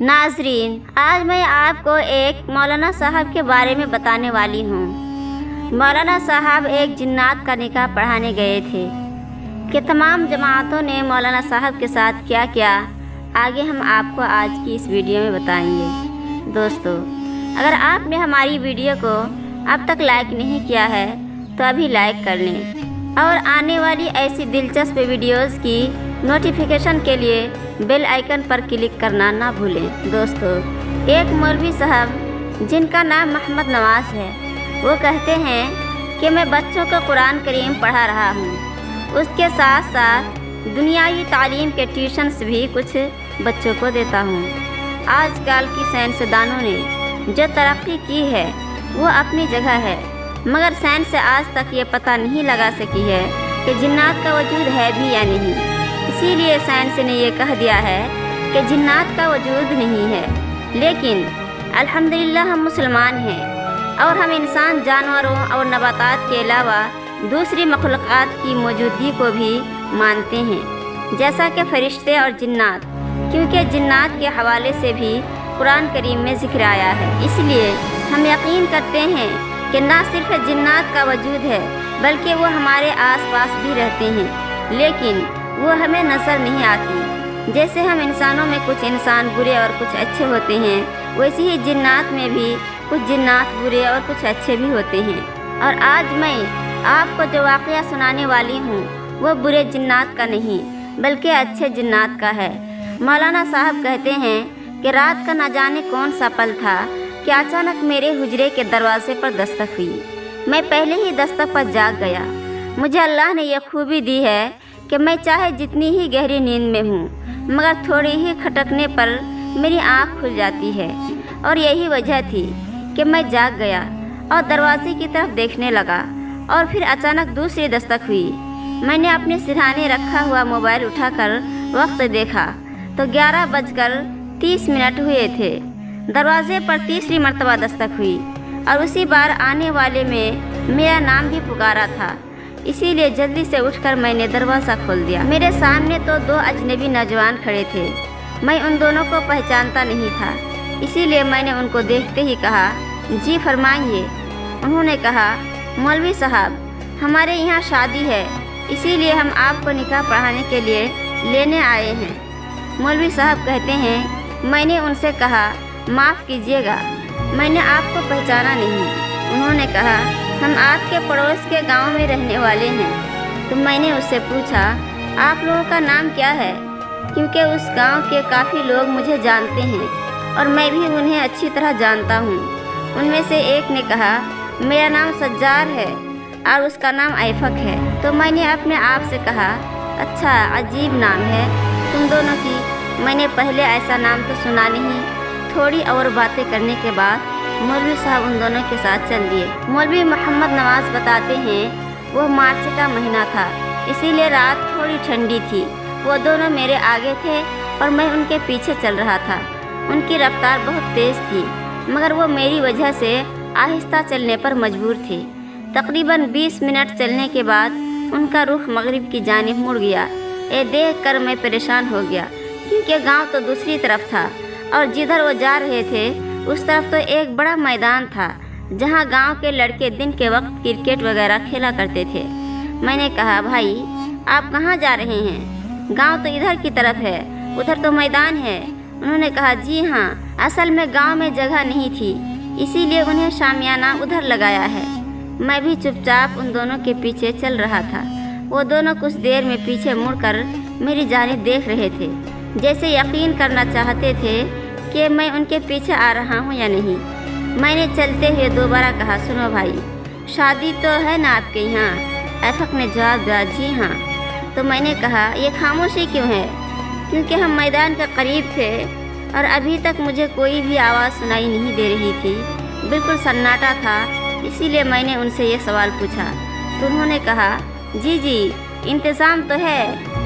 नाजरीन, आज मैं आपको एक मौलाना साहब के बारे में बताने वाली हूँ। मौलाना साहब एक जिन्नात का निकाह पढ़ाने गए थे कि तमाम जमातों ने मौलाना साहब के साथ क्या किया, आगे हम आपको आज की इस वीडियो में बताएंगे। दोस्तों, अगर आपने हमारी वीडियो को अब तक लाइक नहीं किया है तो अभी लाइक कर लें और आने वाली ऐसी दिलचस्प वीडियोज़ की नोटिफिकेशन के लिए बेल आइकन पर क्लिक करना ना भूलें। दोस्तों, एक मौलवी साहब जिनका नाम मोहम्मद नवाज़ है, वो कहते हैं कि मैं बच्चों को कुरान करीम पढ़ा रहा हूँ, उसके साथ साथ दुनियावी तालीम के ट्यूशन्स भी कुछ बच्चों को देता हूँ। आजकल की साइंसदानों ने जो तरक्की की है वो अपनी जगह है, मगर साइंस से आज तक ये पता नहीं लगा सकी है कि जिन्नात का वजूद है भी या नहीं। इसीलिए साइंस ने ये कह दिया है कि जिन्नात का वजूद नहीं है। लेकिन अल्हम्दुलिल्लाह हम मुसलमान हैं और हम इंसान, जानवरों और नबातात के अलावा दूसरी मखलूक़ात की मौजूदगी को भी मानते हैं, जैसा कि फरिश्ते और जिन्नात, क्योंकि जिन्नात के हवाले से भी कुरान करीम में ज़िक्र आया है। इसलिए हम यकीन करते हैं कि न सिर्फ जिन्नात का वजूद है बल्कि वो हमारे आसपास भी रहते हैं, लेकिन वो हमें नज़र नहीं आती। जैसे हम इंसानों में कुछ इंसान बुरे और कुछ अच्छे होते हैं, वैसे ही जिन्नात में भी कुछ जिन्नात बुरे और कुछ अच्छे भी होते हैं। और आज मैं आपको जो वाक़या सुनाने वाली हूँ वो बुरे जिन्नात का नहीं बल्कि अच्छे जिन्नात का है। मौलाना साहब कहते हैं कि रात का न जाने कौन सा पल था कि अचानक मेरे हुजरे के दरवाजे पर दस्तक हुई। मैं पहले ही दस्तक पर जाग गया। मुझे अल्लाह ने यह खूबी दी है कि मैं चाहे जितनी ही गहरी नींद में हूँ, मगर थोड़ी ही खटकने पर मेरी आँख खुल जाती है। और यही वजह थी कि मैं जाग गया और दरवाजे की तरफ देखने लगा और फिर अचानक दूसरी दस्तक हुई। मैंने अपने सिरहाने रखा हुआ मोबाइल उठाकर वक्त देखा तो 11:30 हुए थे। दरवाजे पर तीसरी मर्तबा दस्तक हुई और उसी बार आने वाले में मेरा नाम भी पुकारा था। इसीलिए जल्दी से उठकर मैंने दरवाज़ा खोल दिया। मेरे सामने तो 2 अजनबी नौजवान खड़े थे। मैं उन दोनों को पहचानता नहीं था, इसीलिए मैंने उनको देखते ही कहा, जी फरमाइए। उन्होंने कहा, मौलवी साहब, हमारे यहाँ शादी है, इसीलिए हम आपको निकाह पढ़ाने के लिए लेने आए हैं। मौलवी साहब कहते हैं, मैंने उनसे कहा, माफ़ कीजिएगा, मैंने आपको पहचाना नहीं। उन्होंने कहा, हम आपके पड़ोस के गांव में रहने वाले हैं। तो मैंने उससे पूछा, आप लोगों का नाम क्या है, क्योंकि उस गांव के काफ़ी लोग मुझे जानते हैं और मैं भी उन्हें अच्छी तरह जानता हूँ। उनमें से एक ने कहा, मेरा नाम सज्जार है और उसका नाम आइफक है। तो मैंने अपने आप से कहा, अच्छा, अजीब नाम है तुम दोनों की, मैंने पहले ऐसा नाम तो सुना नहीं। थोड़ी और बातें करने के बाद मौलवी साहब उन दोनों के साथ चल दिए। मौलवी मोहम्मद नवाज़ बताते हैं, वो मार्च का महीना था, इसीलिए रात थोड़ी ठंडी थी। वो दोनों मेरे आगे थे और मैं उनके पीछे चल रहा था। उनकी रफ्तार बहुत तेज़ थी, मगर वो मेरी वजह से आहिस्ता चलने पर मजबूर थे। तकरीबन 20 मिनट चलने के बाद उनका रुख मगरिब की जानिब मुड़ गया। ये देख कर मैं परेशान हो गया, क्योंकि गांव तो दूसरी तरफ था और जिधर वो जा रहे थे उस तरफ तो एक बड़ा मैदान था जहां गांव के लड़के दिन के वक्त क्रिकेट वगैरह खेला करते थे। मैंने कहा, भाई आप कहाँ जा रहे हैं? गांव तो इधर की तरफ है, उधर तो मैदान है। उन्होंने कहा, जी हाँ, असल में गांव में जगह नहीं थी, इसीलिए उन्हें शामियाना उधर लगाया है। मैं भी चुपचाप उन दोनों के पीछे चल रहा था। वो दोनों कुछ देर में पीछे मुड़कर मेरी जानिब देख रहे थे, जैसे यकीन करना चाहते थे कि मैं उनके पीछे आ रहा हूँ या नहीं। मैंने चलते हुए दोबारा कहा, सुनो भाई, शादी तो है ना आपके यहाँ? आइफक ने जवाब दिया, जी हाँ। तो मैंने कहा, ये खामोशी क्यों है? क्योंकि हम मैदान के करीब थे और अभी तक मुझे कोई भी आवाज़ सुनाई नहीं दे रही थी, बिल्कुल सन्नाटा था। इसीलिए मैंने उनसे ये सवाल पूछा। तो उन्होंने कहा, जी इंतज़ाम तो है,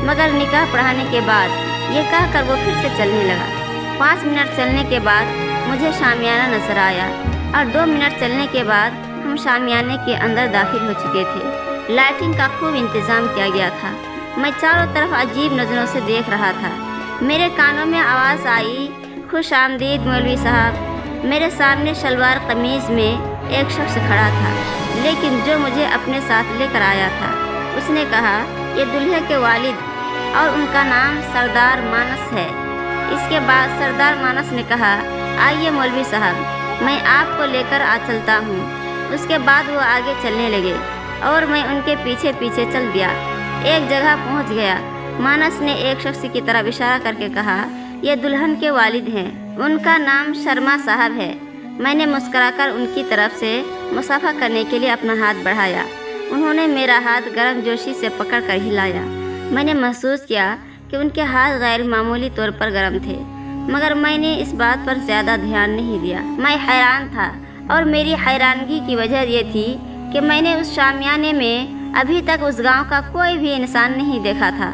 मगर निकाह पढ़ाने के बाद। ये कहकर वो फिर से चलने लगा। 5 मिनट चलने के बाद मुझे शामियाना नजर आया और 2 मिनट चलने के बाद हम शामियाने के अंदर दाखिल हो चुके थे। लाइटिंग का खूब इंतज़ाम किया गया था। मैं चारों तरफ अजीब नज़रों से देख रहा था। मेरे कानों में आवाज़ आई, खुश आमदीद मौलवी साहब। मेरे सामने शलवार कमीज़ में एक शख्स खड़ा था, लेकिन जो मुझे अपने साथ लेकर आया था उसने कहा ये दूल्हे के वालिद और उनका नाम सरदार मानस है। इसके बाद सरदार मानस ने कहा आइए मौलवी साहब, मैं आपको लेकर आ चलता हूँ। उसके बाद वो आगे चलने लगे और मैं उनके पीछे पीछे चल दिया। एक जगह पहुँच गया। मानस ने एक शख्स की तरफ इशारा करके कहा ये दुल्हन के वालिद हैं, उनका नाम शर्मा साहब है। मैंने मुस्कुराकर उनकी तरफ से मुसाफा करने के लिए अपना हाथ बढ़ाया। उन्होंने मेरा हाथ गर्मजोशी से पकड़कर हिलाया। मैंने महसूस किया कि उनके हाथ गैर मामूली तौर पर गर्म थे, मगर मैंने इस बात पर ज़्यादा ध्यान नहीं दिया। मैं हैरान था और मेरी हैरानगी की वजह ये थी कि मैंने उस शामियाने में अभी तक उस गांव का कोई भी इंसान नहीं देखा था।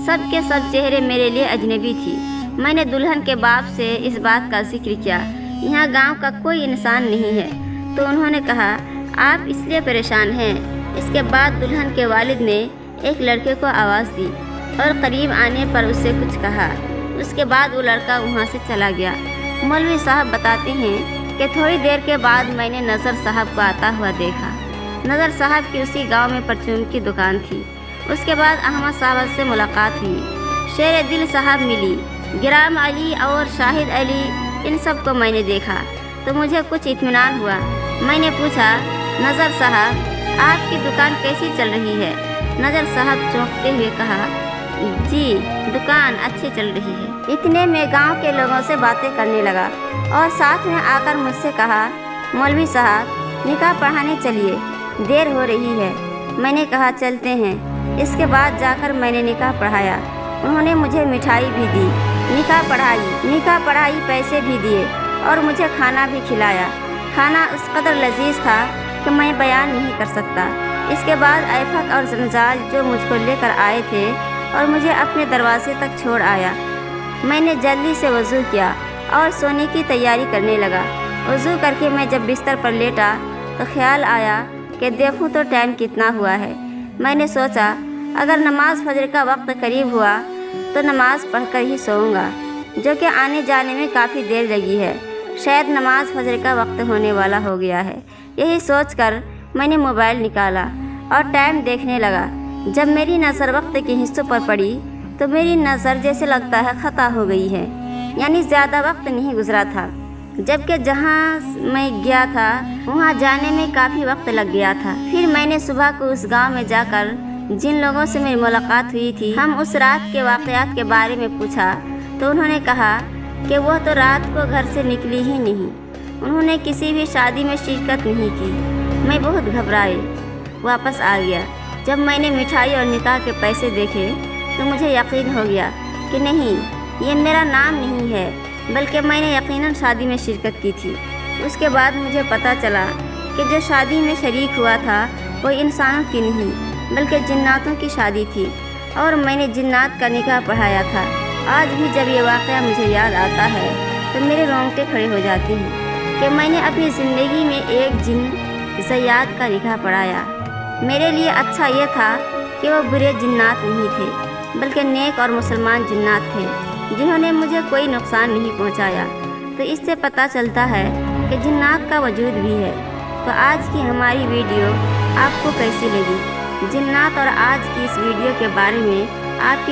सब के सब चेहरे मेरे लिए अजनबी थी। मैंने दुल्हन के बाप से इस बात का जिक्र किया, यहाँ गांव का कोई इंसान नहीं है, तो उन्होंने कहा आप इसलिए परेशान हैं। इसके बाद दुल्हन के वालिद ने एक लड़के को आवाज़ दी और करीब आने पर उससे कुछ कहा। उसके बाद वो लड़का वहाँ से चला गया। मौलवी साहब बताते हैं कि थोड़ी देर के बाद मैंने नज़र साहब को आता हुआ देखा। नज़र साहब की उसी गांव में परचून की दुकान थी। उसके बाद अहमद साहब से मुलाकात हुई। शेर दिल साहब मिली। गिराम अली और शाहिद अली, इन सब को मैंने देखा तो मुझे कुछ इत्मीनान हुआ। मैंने पूछा नज़र साहब आपकी दुकान कैसी चल रही है? नज़र साहब चौंकते हुए कहा जी दुकान अच्छी चल रही है। इतने में गांव के लोगों से बातें करने लगा और साथ में आकर मुझसे कहा मौलवी साहब निकाह पढ़ाने चलिए, देर हो रही है। मैंने कहा चलते हैं। इसके बाद जाकर मैंने निकाह पढ़ाया। उन्होंने मुझे मिठाई भी दी। निकाह पढ़ाई, पैसे भी दिए और मुझे खाना भी खिलाया। खाना उस कदर लजीज था कि मैं बयान नहीं कर सकता। इसके बाद आइफक और जंजाल जो मुझको लेकर आए थे और मुझे अपने दरवाजे तक छोड़ आया। मैंने जल्दी से वज़ू किया और सोने की तैयारी करने लगा। वज़ू करके मैं जब बिस्तर पर लेटा तो ख्याल आया कि देखूं तो टाइम कितना हुआ है। मैंने सोचा अगर नमाज फजर का वक्त करीब हुआ तो नमाज पढ़कर ही सोऊंगा, जो कि आने जाने में काफ़ी देर लगी है। शायद नमाज फजर का वक्त होने वाला हो गया है। यही सोचकर मैंने मोबाइल निकाला और टाइम देखने लगा। जब मेरी नज़र वक्त के हिस्सों पर पड़ी तो मेरी नज़र जैसे लगता है ख़ता हो गई है, यानी ज़्यादा वक्त नहीं गुजरा था, जबकि जहाँ मैं गया था वहाँ जाने में काफ़ी वक्त लग गया था। फिर मैंने सुबह को उस गांव में जाकर जिन लोगों से मेरी मुलाकात हुई थी, हम उस रात के वाक़यात के बारे में पूछा तो उन्होंने कहा कि वह तो रात को घर से निकली ही नहीं, उन्होंने किसी भी शादी में शिरकत नहीं की। मैं बहुत घबराई, वापस आ गया। जब मैंने मिठाई और निकाह के पैसे देखे तो मुझे यकीन हो गया कि नहीं, ये मेरा नाम नहीं है, बल्कि मैंने यकीनन शादी में शिरकत की थी। उसके बाद मुझे पता चला कि जो शादी में शरीक हुआ था वो इंसानों की नहीं बल्कि जिन्नातों की शादी थी और मैंने जिन्नात का निकाह पढ़ाया था। आज भी जब ये वाक़या मुझे याद आता है तो मेरे रोंगटे खड़े हो जाते हैं कि मैंने अपनी ज़िंदगी में एक जिन ज़याद का निकाह पढ़ाया। मेरे लिए अच्छा ये था कि वो बुरे जिन्नात नहीं थे बल्कि नेक और मुसलमान जिन्नात थे जिन्होंने मुझे कोई नुकसान नहीं पहुंचाया। तो इससे पता चलता है कि जिन्नात का वजूद भी है। तो आज की हमारी वीडियो आपको कैसी लगी? जिन्नात और आज की इस वीडियो के बारे में आपकी